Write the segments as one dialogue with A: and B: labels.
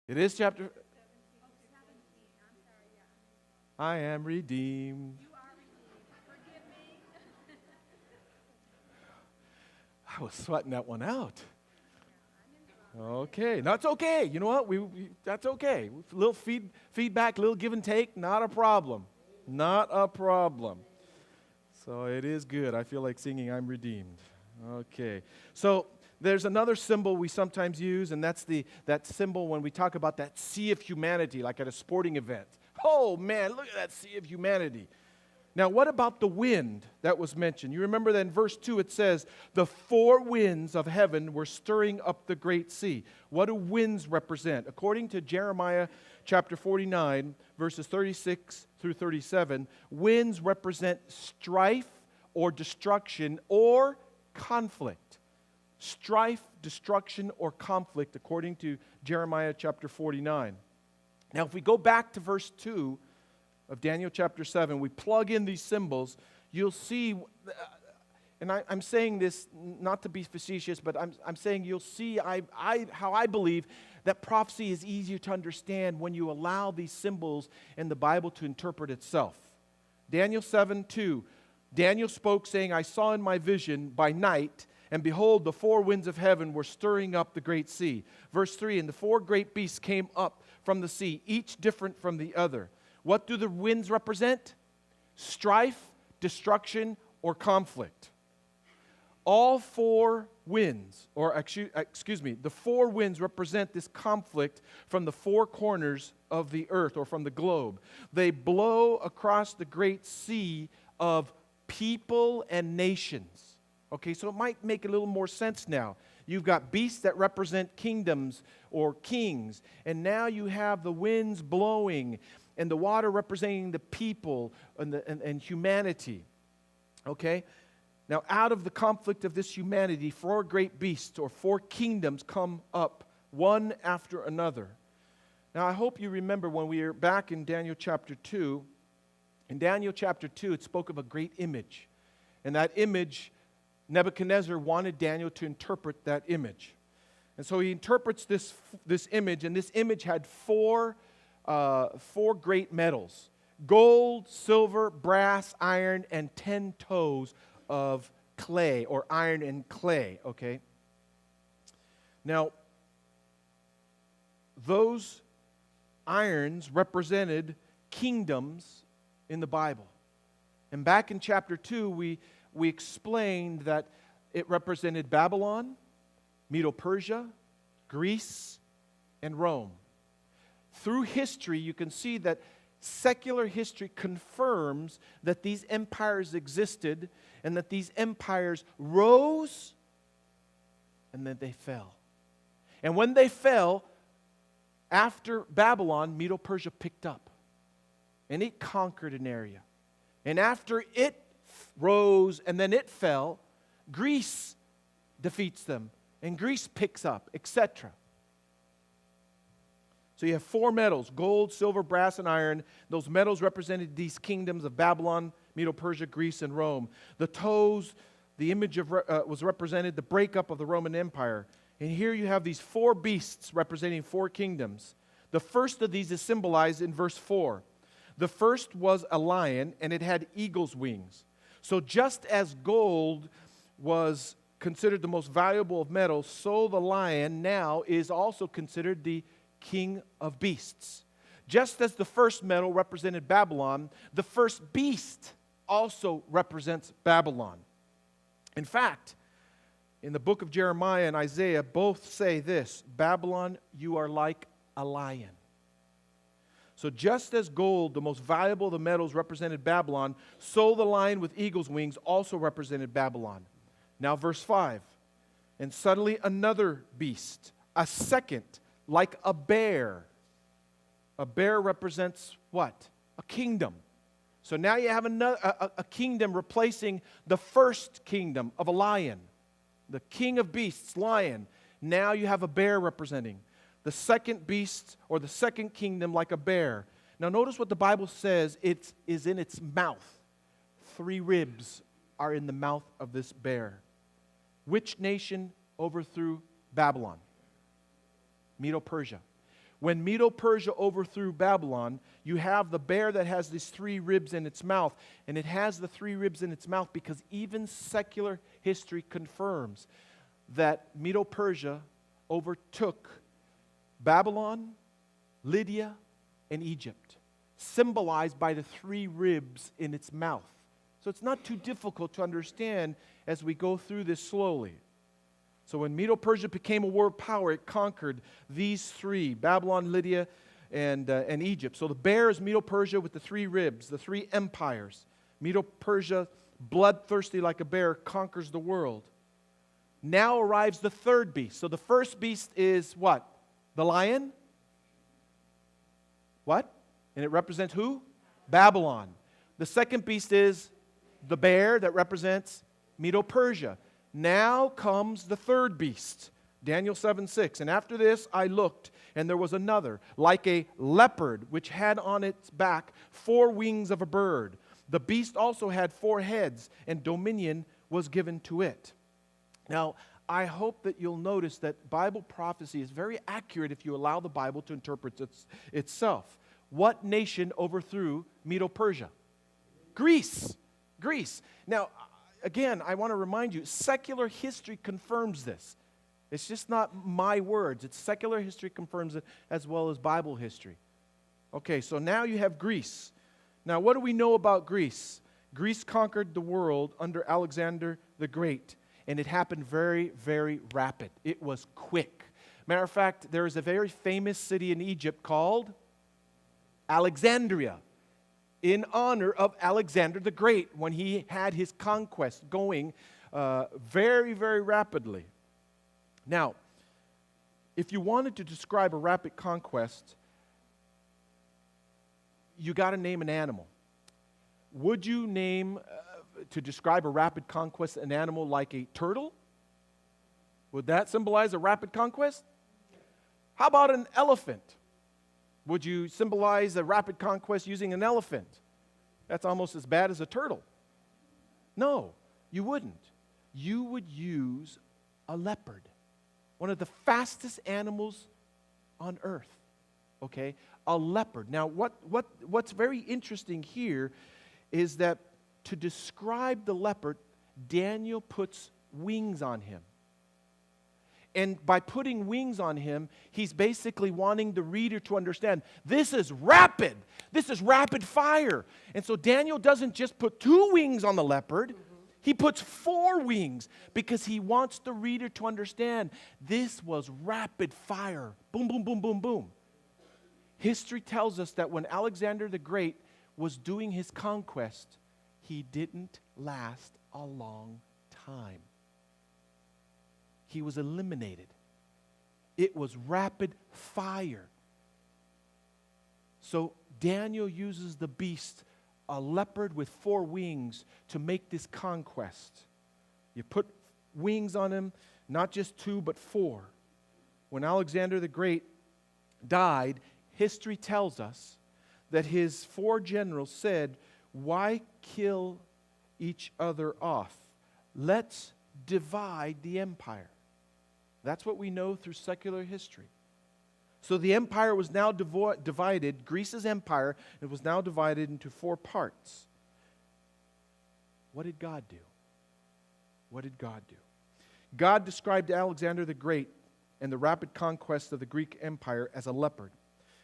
A: It is chapter. I am redeemed. I was sweating that one out. Okay, that's okay. You know what? That's okay. A little feedback, a little give and take, not a problem. Not a problem. So it is good. I feel like singing I'm redeemed. Okay. So there's another symbol we sometimes use, and that's that symbol when we talk about that sea of humanity, like at a sporting event. Oh man, look at that sea of humanity. Now, what about the wind that was mentioned? You remember that in verse 2 it says, the four winds of heaven were stirring up the great sea. What do winds represent? According to Jeremiah chapter 49, verses 36 through 37, winds represent strife or destruction or conflict. Strife, destruction, or conflict, according to Jeremiah chapter 49. Now, if we go back to verse 2, of Daniel chapter 7, we plug in these symbols, you'll see, and I'm saying this not to be facetious, but I'm saying you'll see how I believe that prophecy is easier to understand when you allow these symbols in the Bible to interpret itself. Daniel 7:2, Daniel spoke, saying, I saw in my vision by night, and behold, the four winds of heaven were stirring up the great sea. Verse 3, and the four great beasts came up from the sea, each different from the other. What do the winds represent? Strife, destruction, or conflict. All four winds, or excuse me, the four winds represent this conflict from the four corners of the earth or from the globe. They blow across the great sea of people and nations. Okay, so it might make a little more sense now. You've got beasts that represent kingdoms or kings, and now you have the winds blowing and the water representing the people and humanity. Okay? Now, out of the conflict of this humanity, four great beasts or four kingdoms come up, one after another. Now, I hope you remember when we were back in Daniel chapter 2. In Daniel chapter 2, it spoke of a great image. And that image, Nebuchadnezzar wanted Daniel to interpret that image. And so he interprets this image, and this image had four great metals: gold, silver, brass, iron, and 10 toes of clay, or iron and clay, okay? Now, those irons represented kingdoms in the Bible. And back in chapter 2, we explained that it represented Babylon, Medo-Persia, Greece, and Rome. Through history, you can see that secular history confirms that these empires existed and that these empires rose and then they fell. And when they fell, after Babylon, Medo-Persia picked up and it conquered an area. And after it rose and then it fell, Greece defeats them and Greece picks up, etc. So you have four metals: gold, silver, brass, and iron. Those metals represented these kingdoms of Babylon, Medo-Persia, Greece, and Rome. The toes, the image of was represented the breakup of the Roman Empire. And here you have these four beasts representing four kingdoms. The first of these is symbolized in verse 4. The first was a lion, and it had eagle's wings. So just as gold was considered the most valuable of metals, so the lion now is also considered the king of beasts. Just as the first metal represented Babylon, the first beast also represents Babylon. In fact, in the book of Jeremiah and Isaiah, both say this: Babylon, you are like a lion. So just as gold, the most valuable of the metals, represented Babylon, so the lion with eagle's wings also represented Babylon. Now verse 5. And suddenly another beast, a second, like a bear. A bear represents what? A kingdom. So now you have a kingdom replacing the first kingdom of a lion. The king of beasts, lion. Now you have a bear representing the second beast or the second kingdom, like a bear. Now notice what the Bible says it is in its mouth. 3 ribs are in the mouth of this bear. Which nation overthrew Babylon? Medo-Persia. When Medo-Persia overthrew Babylon, you have the bear that has these 3 ribs in its mouth. And it has the 3 ribs in its mouth because even secular history confirms that Medo-Persia overtook Babylon, Lydia, and Egypt, symbolized by the 3 ribs in its mouth. So it's not too difficult to understand as we go through this slowly. So when Medo-Persia became a world power, it conquered these 3, Babylon, Lydia, and Egypt. So the bear is Medo-Persia with the 3 ribs, the 3 empires. Medo-Persia, bloodthirsty like a bear, conquers the world. Now arrives the 3rd beast. So the first beast is what? The lion? What? And it represents who? Babylon. The second beast is the bear that represents Medo-Persia. Now comes the 3rd beast. Daniel 7:6. And after this I looked, and there was another, like a leopard, which had on its back 4 wings of a bird. The beast also had 4 heads, and dominion was given to it. Now, I hope that you'll notice that Bible prophecy is very accurate if you allow the Bible to interpret itself. What nation overthrew Medo-Persia? Greece. Greece. Now, again, I want to remind you, secular history confirms this. It's just not my words. It's secular history confirms it as well as Bible history. Okay, so now you have Greece. Now, what do we know about Greece? Greece conquered the world under Alexander the Great, and it happened very, very rapid. It was quick. Matter of fact, there is a very famous city in Egypt called Alexandria, in honor of Alexander the Great when he had his conquest going very, very rapidly. Now, if you wanted to describe a rapid conquest, you got to name an animal. Would you name, to describe a rapid conquest, an animal like a turtle? Would that symbolize a rapid conquest? How about an elephant? Would you symbolize a rapid conquest using an elephant? That's almost as bad as a turtle. No, you wouldn't. You would use a leopard, one of the fastest animals on earth. Okay, a leopard. Now, what's very interesting here is that to describe the leopard, Daniel puts wings on him. And by putting wings on him, he's basically wanting the reader to understand, this is rapid. This is rapid fire. And so Daniel doesn't just put 2 wings on the leopard. He puts 4 wings because he wants the reader to understand this was rapid fire. Boom, boom, boom, boom, boom. History tells us that when Alexander the Great was doing his conquest, he didn't last a long time. He was eliminated. It was rapid fire. So Daniel uses the beast, a leopard with 4 wings, to make this conquest. You put wings on him, not just 2, but 4. When Alexander the Great died, history tells us that his 4 generals said, why kill each other off? Let's divide the empire. That's what we know through secular history. So the empire was now divided, Greece's empire, it was now divided into 4 parts. What did God do? What did God do? God described Alexander the Great and the rapid conquest of the Greek empire as a leopard.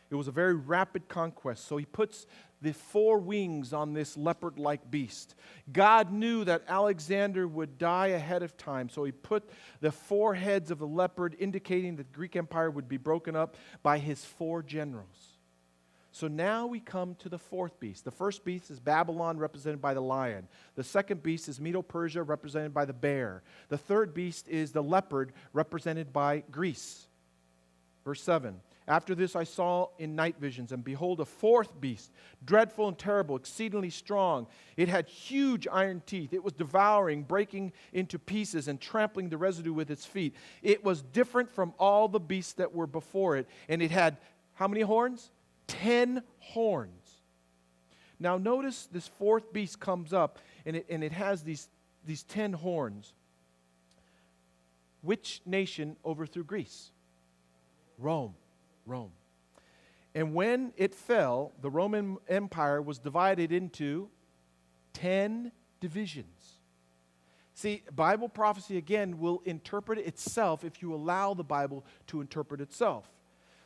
A: It was a very rapid conquest. So he puts the 4 wings on this leopard-like beast. God knew that Alexander would die ahead of time, so he put the 4 heads of the leopard, indicating that the Greek empire would be broken up by his 4 generals. So now we come to the 4th beast. The first beast is Babylon, represented by the lion. The second beast is Medo-Persia, represented by the bear. The third beast is the leopard, represented by Greece. Verse 7. After this I saw in night visions, and behold, a 4th beast, dreadful and terrible, exceedingly strong. It had huge iron teeth. It was devouring, breaking into pieces, and trampling the residue with its feet. It was different from all the beasts that were before it, and it had how many horns? 10 horns. Now notice this 4th beast comes up, and it has these 10 horns. Which nation overthrew Greece? Rome. And when it fell, the Roman Empire was divided into 10 divisions. See, Bible prophecy, again, will interpret itself if you allow the Bible to interpret itself.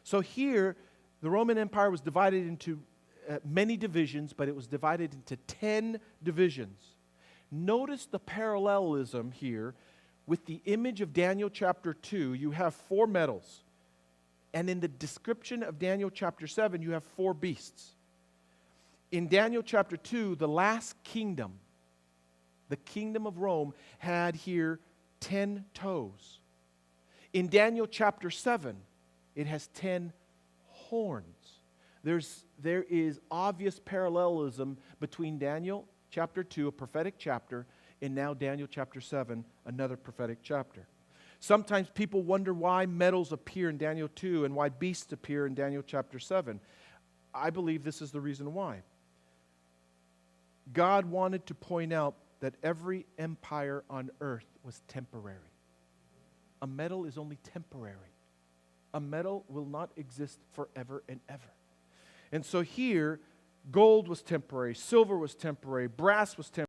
A: So here, the Roman Empire was divided into many divisions, but it was divided into 10 divisions. Notice the parallelism here with the image of Daniel chapter 2. You have 4 metals. And in the description of Daniel chapter 7, you have 4 beasts. In Daniel chapter 2, the last kingdom, the kingdom of Rome, had here 10 toes. In Daniel chapter 7, it has 10 horns. There is obvious parallelism between Daniel chapter 2, a prophetic chapter, and now Daniel chapter 7, another prophetic chapter. Sometimes people wonder why metals appear in Daniel 2 and why beasts appear in Daniel chapter 7. I believe this is the reason why. God wanted to point out that every empire on earth was temporary. A metal is only temporary. A metal will not exist forever and ever. And so here, gold was temporary, silver was temporary, brass was temporary.